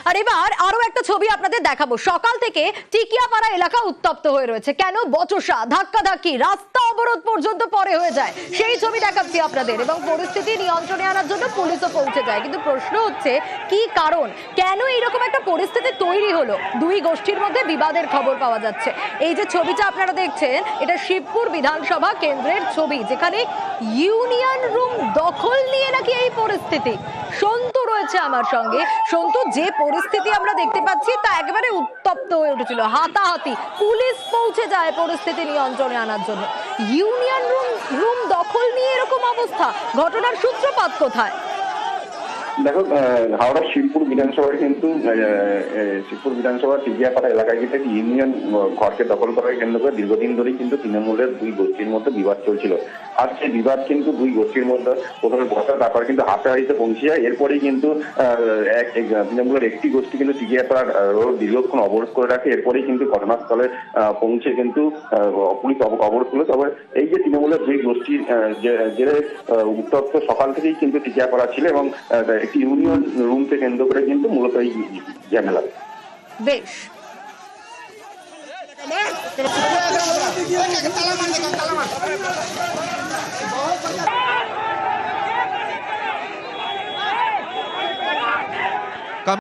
আর এবার আরো একটা ছবি আপনাদের দেখাবো। সকাল থেকে টিকিয়াপাড়া এলাকা উত্তপ্ত হয়ে রয়েছে। কেন? বচসা, ধাক্কাধাক্কি, রাস্তা অবরোধ পর্যন্ত পরে হয়ে যায়। সেই ছবি দেখাচ্ছি আপনাদের। এবং পরিস্থিতি নিয়ন্ত্রণে আনার জন্য পুলিশও পৌঁছে যায়। কিন্তু প্রশ্ন হচ্ছে কি কারণ, কেন এইরকম একটা পরিস্থিতি তৈরি হলো? দুই গোষ্ঠীর মধ্যে বিবাদের খবর পাওয়া যাচ্ছে। এই যে ছবিটা আপনারা দেখছেন, এটা শিবপুর বিধানসভা কেন্দ্রের ছবি, যেখানে ইউনিয়ন রুম দখল নিয়ে নাকি এই পরিস্থিতি। সন্তু রয়েছে আমার সঙ্গে। সন্তু, যে পরিস্থিতি আমরা দেখতে পাচ্ছি তা একেবারে উত্তপ্ত হয়ে উঠেছিল, হাতাহাতি, পুলিশ পৌঁছে যায় পরিস্থিতি নিয়ন্ত্রণে আনার জন্য। ইউনিয়ন রুম দখল নিয়ে এরকম অবস্থা, ঘটনার সূত্রপাত কোথায়? দেখো, হাওড়া শিবপুর বিধানসভায় কিন্তু শিবপুর বিধানসভা টিকিয়াপাড়া এলাকায় কিন্তু ইউনিয়ন ঘরকে দখল করাকে কেন্দ্র করে দীর্ঘদিন ধরেই কিন্তু তৃণমূলের দুই গোষ্ঠীর মধ্যে বিবাদ চলছিল। আর সেই বিবাদ কিন্তু দুই গোষ্ঠীর মধ্যে প্রথমে বসা, তারপর কিন্তু হাতাহাতিতে পৌঁছে যায়। এরপরেই কিন্তু তৃণমূলের একটি গোষ্ঠী কিন্তু টিকিয়াপাড়ার রোড দীর্ঘক্ষণ অবরোধ করে রাখে। এরপরেই কিন্তু ঘটনাস্থলে পৌঁছে কিন্তু পুলিশ অবরোধ করলো। তবে এই যে তৃণমূলের দুই গোষ্ঠীর যে উত্তপ্ত সকাল থেকেই কিন্তু টিকিয়াপাড়া ছিল এবং একটি ইউনিয়ন রুমকে কেন্দ্র করে কিন্তু মূলত এই ঝামেলা। বেশ।